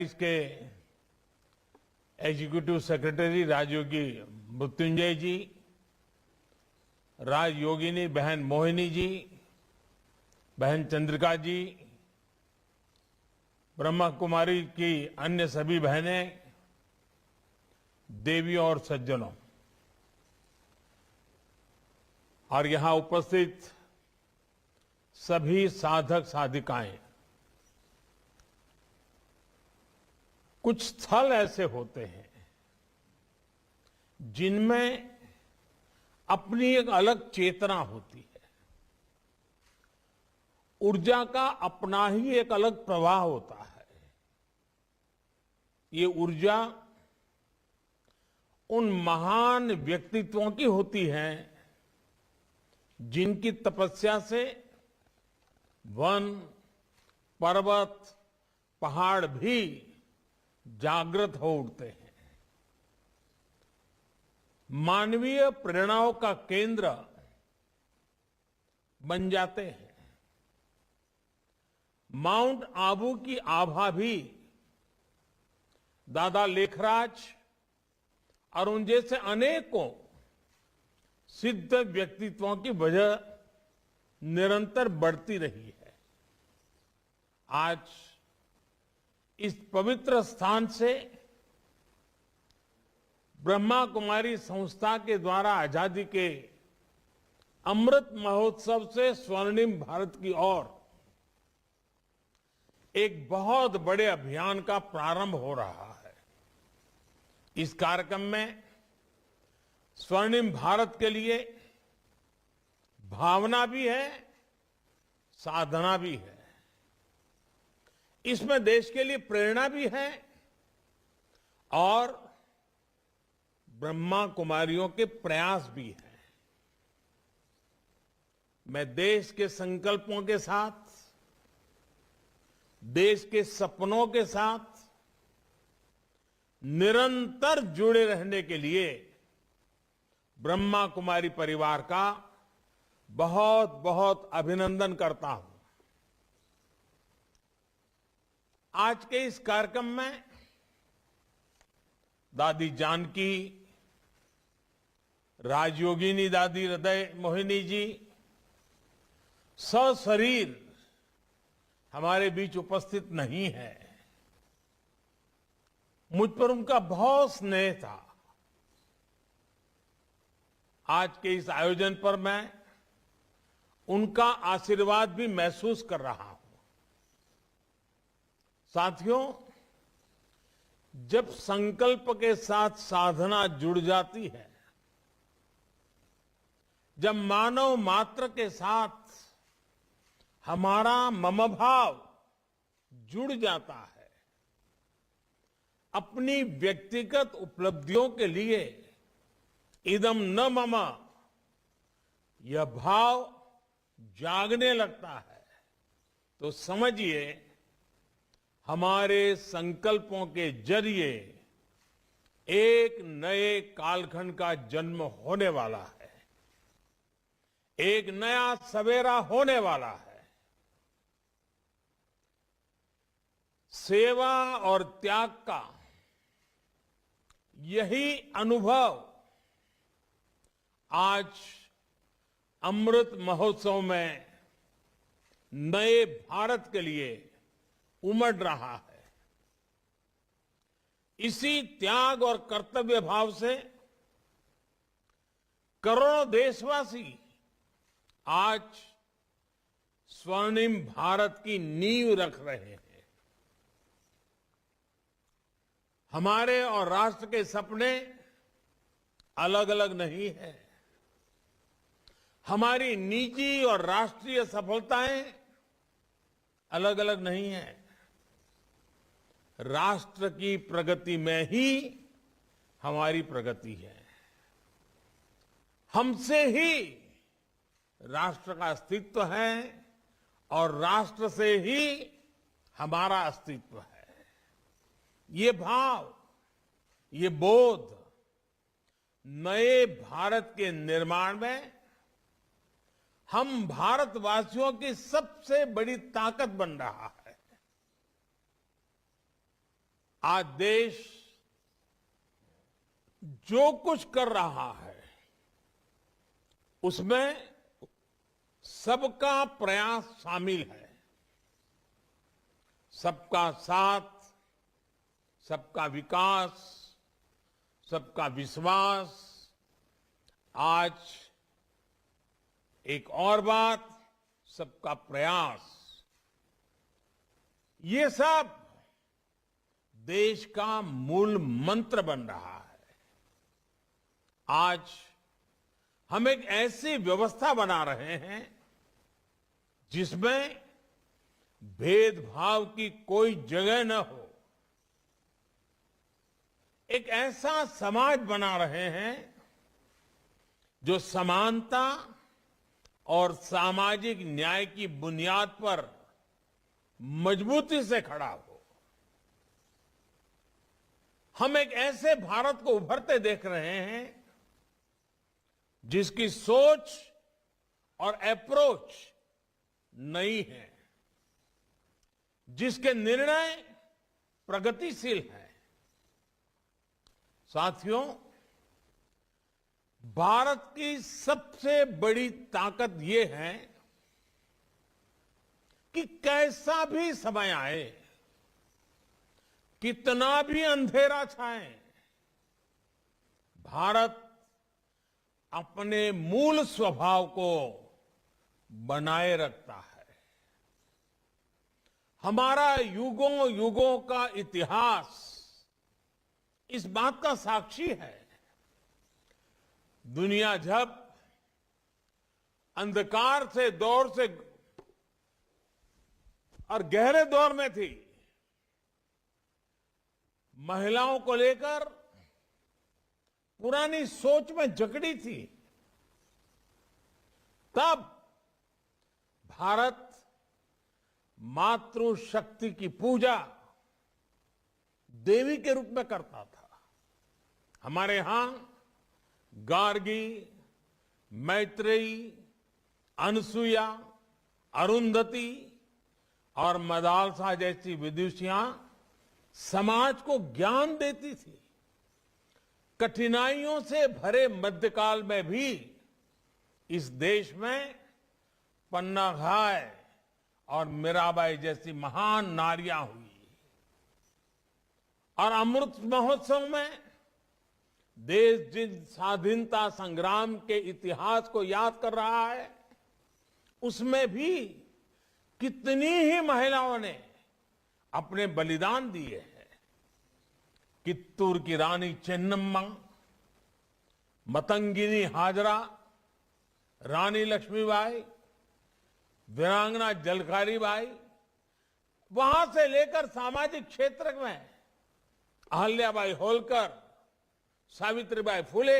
इसके executive secretary राजयोगी मृत्युंजय जी, राजयोगिनी बहन मोहिनी जी, बहन चंद्रिका जी, ब्रह्मा कुमारी की अन्य सभी बहनें, देवियों और सज्जनों, और यहां उपस्थित सभी साधक साधिकाएं। कुछ स्थल ऐसे होते हैं जिनमें अपनी एक अलग चेतना होती है, ऊर्जा का अपना ही एक अलग प्रवाह होता है। ये ऊर्जा उन महान व्यक्तित्वों की होती है जिनकी तपस्या से वन, पर्वत, पहाड़ भी जागृत हो उठते हैं। मानवीय प्रेरणाओं का केंद्र बन जाते हैं। माउंट आबू की आभा भी दादा लेखराज और उन जैसे अनेकों सिद्ध व्यक्तित्वों की वजह निरंतर बढ़ती रही है। आज इस पवित्र स्थान से ब्रह्मा कुमारी संस्था के द्वारा आजादी के अमृत महोत्सव से स्वर्णिम भारत की ओर एक बहुत बड़े अभियान का प्रारंभ हो रहा है। इस कार्यक्रम में स्वर्णिम भारत के लिए भावना भी है, साधना भी है। इसमें देश के लिए प्रेरणा भी है और ब्रह्मा कुमारियों के प्रयास भी हैं। मैं देश के संकल्पों के साथ, देश के सपनों के साथ निरंतर जुड़े रहने के लिए ब्रह्मा कुमारी परिवार का बहुत बहुत अभिनंदन करता हूं। आज के इस कार्यक्रम में दादी जानकी, राजयोगिनी दादी हृदय मोहिनी जी सशरीर हमारे बीच उपस्थित नहीं है। मुझ पर उनका बहुत स्नेह था। आज के इस आयोजन पर मैं उनका आशीर्वाद भी महसूस कर रहा हूं। साथियों, जब संकल्प के साथ साधना जुड़ जाती है, जब मानव मात्र के साथ हमारा मम भाव जुड़ जाता है, अपनी व्यक्तिगत उपलब्धियों के लिए इदम न मम यह भाव जागने लगता है, तो समझिए हमारे संकल्पों के जरिए एक नए कालखंड का जन्म होने वाला है, एक नया सवेरा होने वाला है। सेवा और त्याग का यही अनुभव आज अमृत महोत्सव में नए भारत के लिए उमड़ रहा है। इसी त्याग और कर्तव्य भाव से करोड़ों देशवासी आज स्वर्णिम भारत की नींव रख रहे हैं। हमारे और राष्ट्र के सपने अलग अलग नहीं है। हमारी निजी और राष्ट्रीय सफलताएं अलग अलग नहीं है। राष्ट्र की प्रगति में ही हमारी प्रगति है। हमसे ही राष्ट्र का अस्तित्व है और राष्ट्र से ही हमारा अस्तित्व है। ये भाव, ये बोध नए भारत के निर्माण में हम भारतवासियों की सबसे बड़ी ताकत बन रहा है। आज देश जो कुछ कर रहा है उसमें सबका प्रयास शामिल है। सबका साथ, सबका विकास, सबका विश्वास। आज एक और बात, सबका प्रयास। ये सब देश का मूल मंत्र बन रहा है। आज हम एक ऐसी व्यवस्था बना रहे हैं जिसमें भेदभाव की कोई जगह न हो। एक ऐसा समाज बना रहे हैं जो समानता और सामाजिक न्याय की बुनियाद पर मजबूती से खड़ा हो। हम एक ऐसे भारत को उभरते देख रहे हैं जिसकी सोच और अप्रोच नई है, जिसके निर्णय प्रगतिशील हैं। साथियों, भारत की सबसे बड़ी ताकत यह है कि कैसा भी समय आए, कितना भी अंधेरा छाए, भारत अपने मूल स्वभाव को बनाए रखता है। हमारा युगों युगों का इतिहास इस बात का साक्षी है। दुनिया जब अंधकार से दौर से और गहरे दौर में थी, महिलाओं को लेकर पुरानी सोच में जकड़ी थी, तब भारत मातृशक्ति की पूजा देवी के रूप में करता था। हमारे यहां गार्गी, मैत्रेयी, अनसुईया, अरुंधति और मदालसा जैसी विदुषियां समाज को ज्ञान देती थी। कठिनाइयों से भरे मध्यकाल में भी इस देश में पन्ना घाय और मीराबाई जैसी महान नारियां हुई। और अमृत महोत्सव में देश जिन स्वाधीनता संग्राम के इतिहास को याद कर रहा है, उसमें भी कितनी ही महिलाओं ने अपने बलिदान दिए हैं। कित्तूर की रानी चेन्नम्मा, मतंगिनी हाजरा, रानी लक्ष्मीबाई, वीरांगना जलकारी बाई, वहां से लेकर सामाजिक क्षेत्र में अहल्याबाई होलकर, सावित्रीबाई फुले,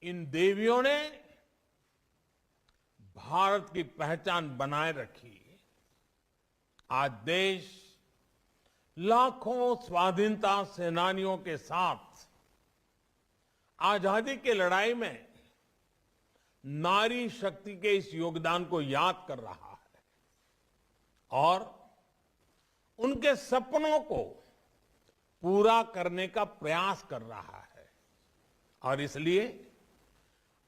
इन देवियों ने भारत की पहचान बनाए रखी। आज देश लाखों स्वाधीनता सेनानियों के साथ आजादी की लड़ाई में नारी शक्ति के इस योगदान को याद कर रहा है और उनके सपनों को पूरा करने का प्रयास कर रहा है। और इसलिए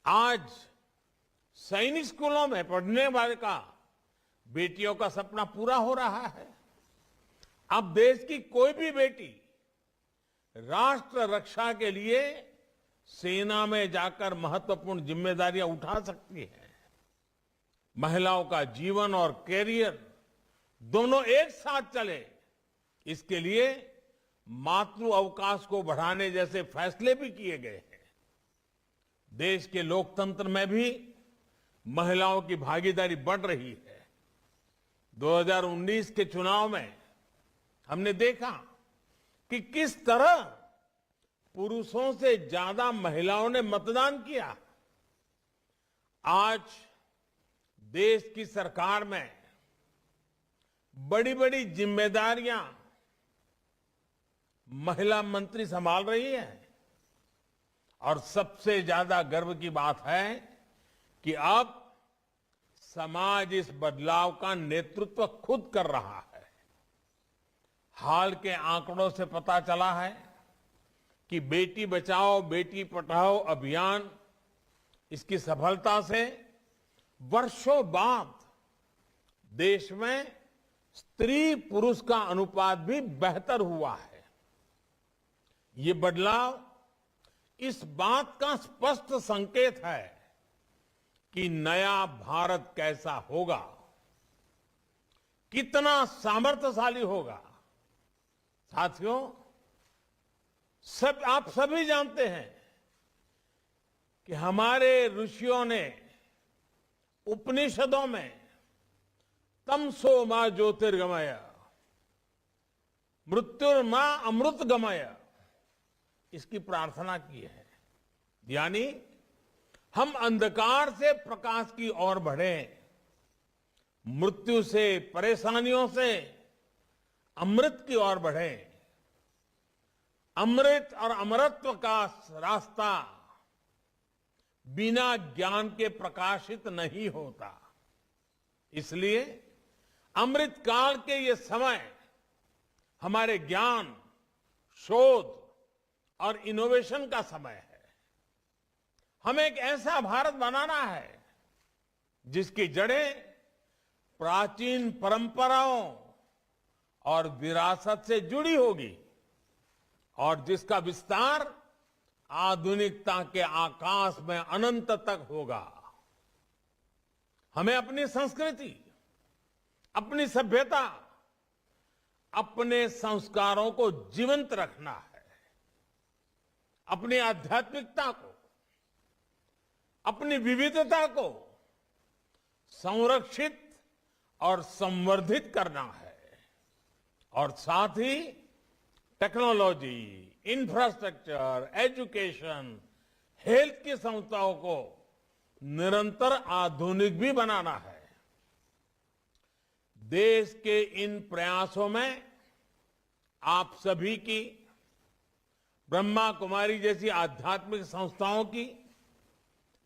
आज सैनिक स्कूलों में पढ़ने वाले का बेटियों का सपना पूरा हो रहा है। अब देश की कोई भी बेटी राष्ट्र रक्षा के लिए सेना में जाकर महत्वपूर्ण जिम्मेदारियां उठा सकती है। महिलाओं का जीवन और कैरियर दोनों एक साथ चले, इसके लिए मातृ अवकाश को बढ़ाने जैसे फैसले भी किए गए हैं। देश के लोकतंत्र में भी महिलाओं की भागीदारी बढ़ रही है। 2019 के चुनाव में हमने देखा कि किस तरह पुरुषों से ज्यादा महिलाओं ने मतदान किया। आज देश की सरकार में बड़ी बड़ी जिम्मेदारियां महिला मंत्री संभाल रही है और सबसे ज्यादा गर्व की बात है कि अब समाज इस बदलाव का नेतृत्व खुद कर रहा है। हाल के आंकड़ों से पता चला है कि बेटी बचाओ बेटी पढ़ाओ अभियान इसकी सफलता से वर्षों बाद देश में स्त्री पुरुष का अनुपात भी बेहतर हुआ है। ये बदलाव इस बात का स्पष्ट संकेत है कि नया भारत कैसा होगा, कितना सामर्थ्यशाली होगा। साथियों, आप सभी जानते हैं कि हमारे ऋषियों ने उपनिषदों में तमसो मां ज्योतिर्गमय मृत्युर्मा अमृतगमय इसकी प्रार्थना की है। यानी हम अंधकार से प्रकाश की ओर बढ़ें, मृत्यु से परेशानियों से अमृत की ओर बढ़ें। अमृत और अमरत्व का रास्ता बिना ज्ञान के प्रकाशित नहीं होता। इसलिए अमृत काल के ये समय हमारे ज्ञान, शोध और इनोवेशन का समय है। हमें एक ऐसा भारत बनाना है जिसकी जड़ें प्राचीन परंपराओं और विरासत से जुड़ी होगी और जिसका विस्तार आधुनिकता के आकाश में अनंत तक होगा। हमें अपनी संस्कृति, अपनी सभ्यता, अपने संस्कारों को जीवंत रखना है। अपनी आध्यात्मिकता को, अपनी विविधता को संरक्षित और संवर्धित करना है और साथ ही टेक्नोलॉजी, इंफ्रास्ट्रक्चर, एजुकेशन, हेल्थ की संस्थाओं को निरंतर आधुनिक भी बनाना है। देश के इन प्रयासों में आप सभी की, ब्रह्मा कुमारी जैसी आध्यात्मिक संस्थाओं की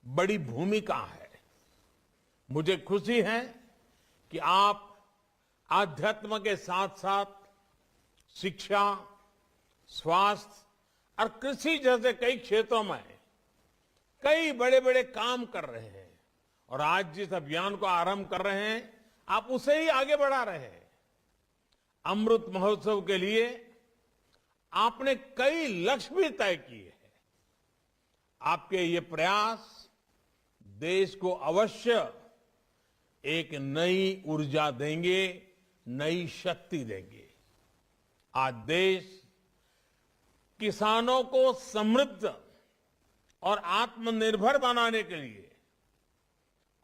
बड़ी भूमिका है। मुझे खुशी है कि आप आध्यात्म के साथ साथ शिक्षा, स्वास्थ्य और कृषि जैसे कई क्षेत्रों में कई बड़े बड़े काम कर रहे हैं और आज जिस अभियान को आरंभ कर रहे हैं आप उसे ही आगे बढ़ा रहे हैं। अमृत महोत्सव के लिए आपने कई लक्ष्य भी तय किए हैं। आपके ये प्रयास देश को अवश्य एक नई ऊर्जा देंगे, नई शक्ति देंगे। आज देश किसानों को समृद्ध और आत्मनिर्भर बनाने के लिए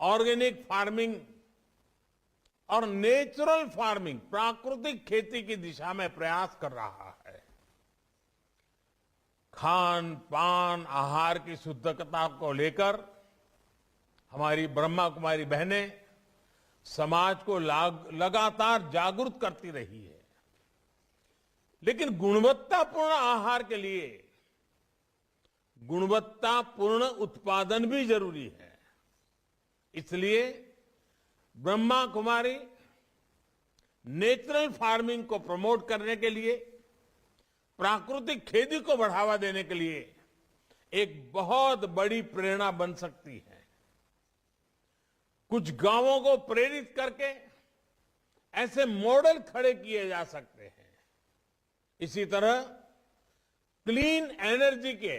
ऑर्गेनिक फार्मिंग और नेचुरल फार्मिंग, प्राकृतिक खेती की दिशा में प्रयास कर रहा है। खान पान, आहार की शुद्धता को लेकर हमारी ब्रह्मा कुमारी बहनें समाज को लगातार जागरूक करती रही है। लेकिन गुणवत्तापूर्ण आहार के लिए गुणवत्तापूर्ण उत्पादन भी जरूरी है। इसलिए ब्रह्मा कुमारी नेचुरल फार्मिंग को प्रमोट करने के लिए, प्राकृतिक खेती को बढ़ावा देने के लिए एक बहुत बड़ी प्रेरणा बन सकती है। कुछ गांवों को प्रेरित करके ऐसे मॉडल खड़े किए जा सकते हैं। इसी तरह क्लीन एनर्जी के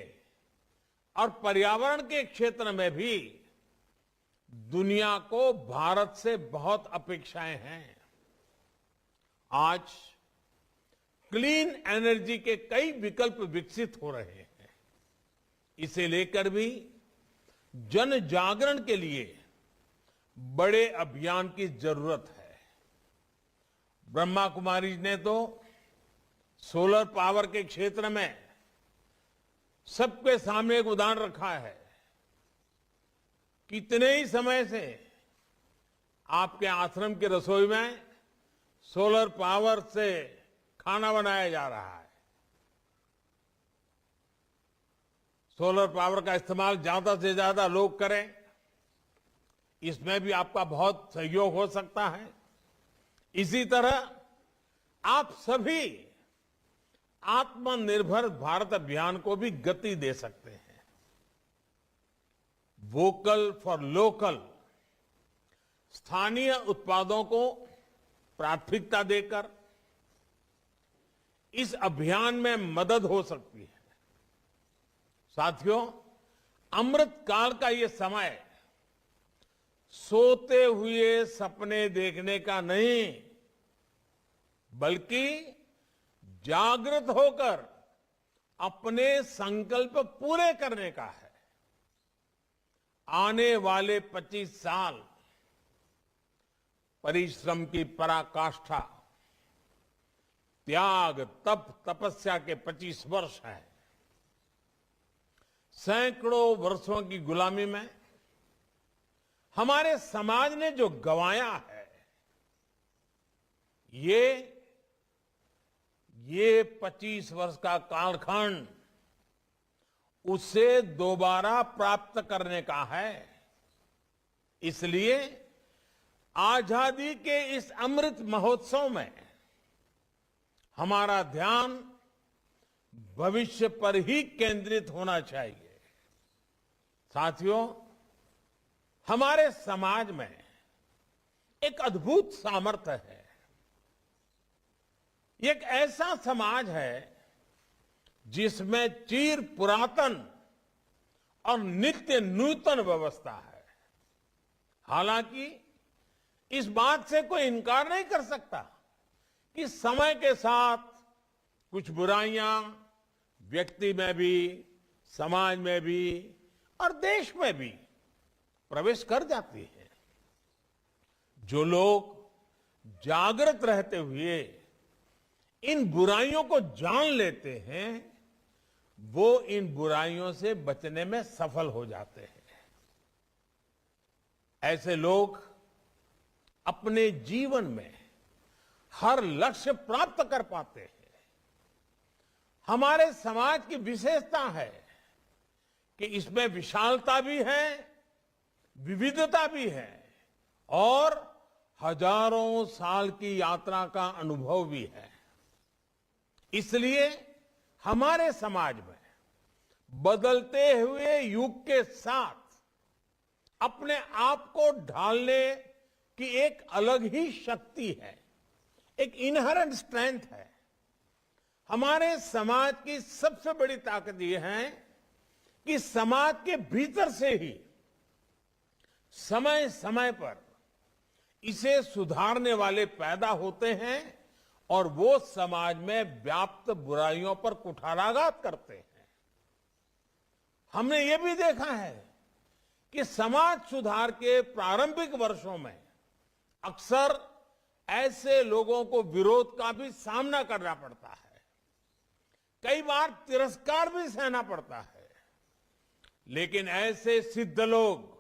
और पर्यावरण के क्षेत्र में भी दुनिया को भारत से बहुत अपेक्षाएं हैं। आज क्लीन एनर्जी के कई विकल्प विकसित हो रहे हैं। इसे लेकर भी जन जागरण के लिए बड़े अभियान की जरूरत है। ब्रह्मा कुमारी ने तो सोलर पावर के क्षेत्र में सबके सामने एक उदाहरण रखा है। कितने ही समय से आपके आश्रम की रसोई में सोलर पावर से खाना बनाया जा रहा है। सोलर पावर का इस्तेमाल ज्यादा से ज्यादा लोग करें, इसमें भी आपका बहुत सहयोग हो सकता है। इसी तरह आप सभी आत्मनिर्भर भारत अभियान को भी गति दे सकते हैं। वोकल फॉर लोकल, स्थानीय उत्पादों को प्राथमिकता देकर इस अभियान में मदद हो सकती है। साथियों, अमृत काल का ये समय सोते हुए सपने देखने का नहीं, बल्कि जागृत होकर अपने संकल्प पूरे करने का है। आने वाले 25 साल परिश्रम की पराकाष्ठा, त्याग, तप, तपस्या के 25 वर्ष हैं। सैकड़ों वर्षों की गुलामी में हमारे समाज ने जो गंवाया है, ये 25 वर्ष का कालखंड उसे दोबारा प्राप्त करने का है। इसलिए आजादी के इस अमृत महोत्सव में हमारा ध्यान भविष्य पर ही केंद्रित होना चाहिए। साथियों, हमारे समाज में एक अद्भुत सामर्थ्य है। ये एक ऐसा समाज है जिसमें चिर पुरातन और नित्य नूतन व्यवस्था है। हालांकि इस बात से कोई इनकार नहीं कर सकता कि समय के साथ कुछ बुराइयां व्यक्ति में भी, समाज में भी और देश में भी प्रवेश कर जाती है। जो लोग जागृत रहते हुए इन बुराइयों को जान लेते हैं, वो इन बुराइयों से बचने में सफल हो जाते हैं। ऐसे लोग अपने जीवन में हर लक्ष्य प्राप्त कर पाते हैं। हमारे समाज की विशेषता है कि इसमें विशालता भी है, विविधता भी है और हजारों साल की यात्रा का अनुभव भी है। इसलिए हमारे समाज में बदलते हुए युग के साथ अपने आप को ढालने की एक अलग ही शक्ति है, एक इनहेरेंट स्ट्रेंथ है। हमारे समाज की सबसे बड़ी ताकत यह है कि समाज के भीतर से ही समय समय पर इसे सुधारने वाले पैदा होते हैं और वो समाज में व्याप्त बुराइयों पर कुठाराघात करते हैं। हमने ये भी देखा है कि समाज सुधार के प्रारंभिक वर्षों में अक्सर ऐसे लोगों को विरोध का भी सामना करना पड़ता है, कई बार तिरस्कार भी सहना पड़ता है। लेकिन ऐसे सिद्ध लोग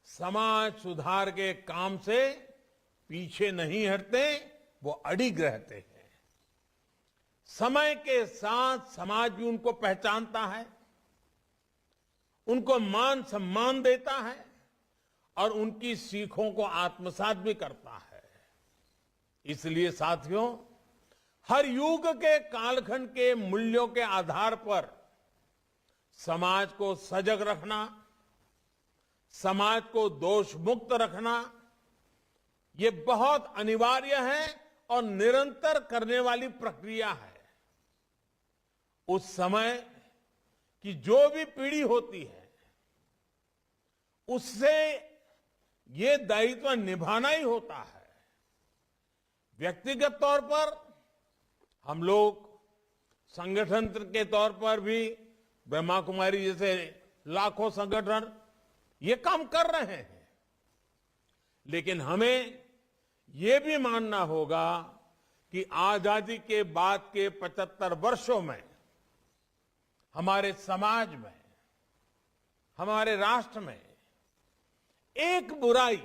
समाज सुधार के काम से पीछे नहीं हटते, वो अडिग रहते हैं। समय के साथ समाज भी उनको पहचानता है, उनको मान सम्मान देता है और उनकी सीखों को आत्मसात भी करता है। इसलिए साथियों, हर युग के कालखंड के मूल्यों के आधार पर समाज को सजग रखना, समाज को दोष मुक्त रखना, ये बहुत अनिवार्य है और निरंतर करने वाली प्रक्रिया है। उस समय की जो भी पीढ़ी होती है, उससे ये दायित्व निभाना ही होता है। व्यक्तिगत तौर पर हम लोग संगठन के तौर पर भी ब्रह्मा कुमारी जैसे लाखों संगठन ये काम कर रहे हैं। लेकिन हमें ये भी मानना होगा कि आजादी के बाद के 75 वर्षों में हमारे समाज में, हमारे राष्ट्र में एक बुराई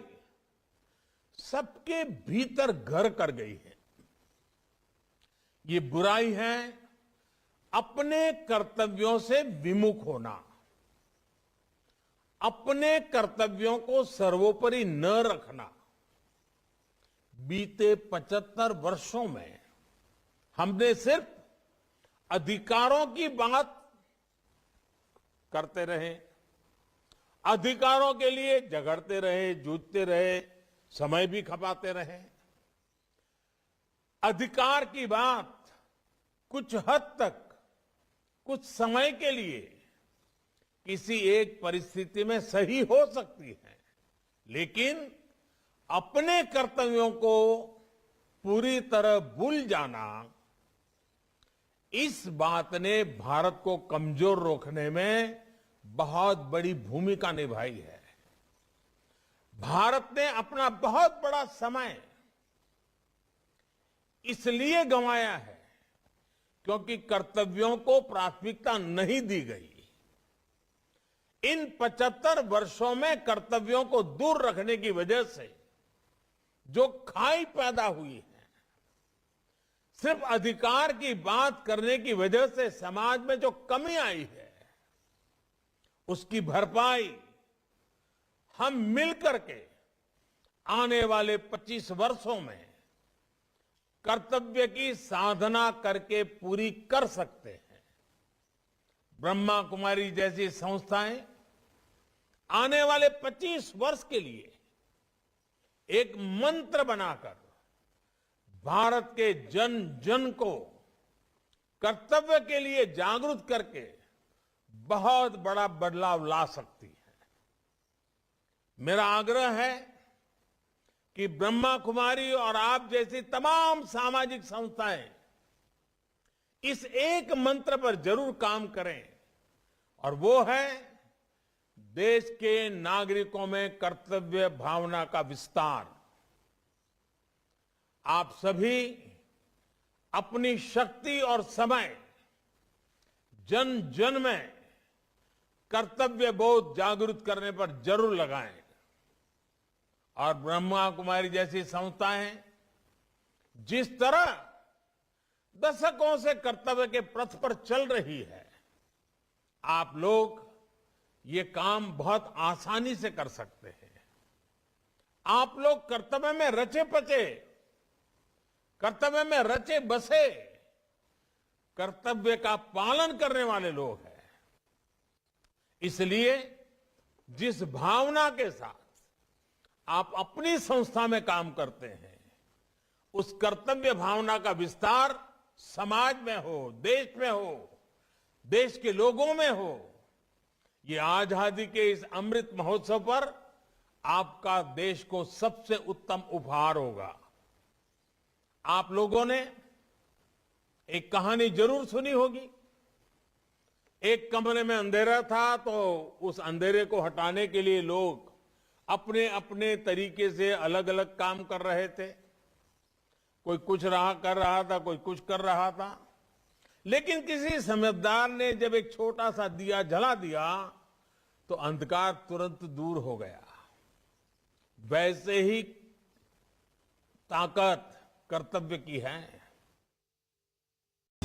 सबके भीतर घर कर गई है। ये बुराई है अपने कर्तव्यों से विमुख होना, अपने कर्तव्यों को सर्वोपरि न रखना। बीते 75 वर्षों में हमने सिर्फ अधिकारों की बात करते रहे, अधिकारों के लिए झगड़ते रहे, जूझते रहे, समय भी खपाते रहे। अधिकार की बात कुछ हद तक, कुछ समय के लिए किसी एक परिस्थिति में सही हो सकती है, लेकिन अपने कर्तव्यों को पूरी तरह भूल जाना, इस बात ने भारत को कमजोर रोकने में बहुत बड़ी भूमिका निभाई है। भारत ने अपना बहुत बड़ा समय इसलिए गंवाया है क्योंकि कर्तव्यों को प्राथमिकता नहीं दी गई। इन 75 वर्षों में कर्तव्यों को दूर रखने की वजह से जो खाई पैदा हुई है, सिर्फ अधिकार की बात करने की वजह से समाज में जो कमी आई है, उसकी भरपाई हम मिलकर के आने वाले 25 वर्षों में कर्तव्य की साधना करके पूरी कर सकते हैं। ब्रह्मा कुमारी जैसी संस्थाएं आने वाले 25 वर्ष के लिए एक मंत्र बनाकर भारत के जन जन को कर्तव्य के लिए जागरूक करके बहुत बड़ा बदलाव ला सकती है। मेरा आग्रह है कि ब्रह्मा कुमारी और आप जैसी तमाम सामाजिक संस्थाएं इस एक मंत्र पर जरूर काम करें, और वो है देश के नागरिकों में कर्तव्य भावना का विस्तार। आप सभी अपनी शक्ति और समय जन जन में कर्तव्य बोध जागृत करने पर जरूर लगाएं, और ब्रह्मा कुमारी जैसी संस्थाएं जिस तरह दशकों से कर्तव्य के पथ पर चल रही है, आप लोग ये काम बहुत आसानी से कर सकते हैं। आप लोग कर्तव्य में रचे पचे, कर्तव्य में रचे बसे, कर्तव्य का पालन करने वाले लोग हैं। इसलिए जिस भावना के साथ आप अपनी संस्था में काम करते हैं, उस कर्तव्य भावना का विस्तार समाज में हो, देश में हो, देश के लोगों में हो। ये आजादी के इस अमृत महोत्सव पर आपका देश को सबसे उत्तम उपहार होगा। आप लोगों ने एक कहानी जरूर सुनी होगी। एक कमरे में अंधेरा था, तो उस अंधेरे को हटाने के लिए लोग अपने अपने तरीके से अलग अलग काम कर रहे थे। कोई कुछ कर रहा था, कोई कुछ कर रहा था, लेकिन किसी समझदार ने जब एक छोटा सा दिया जला दिया तो अंधकार तुरंत दूर हो गया। वैसे ही ताकत कर्तव्य की है।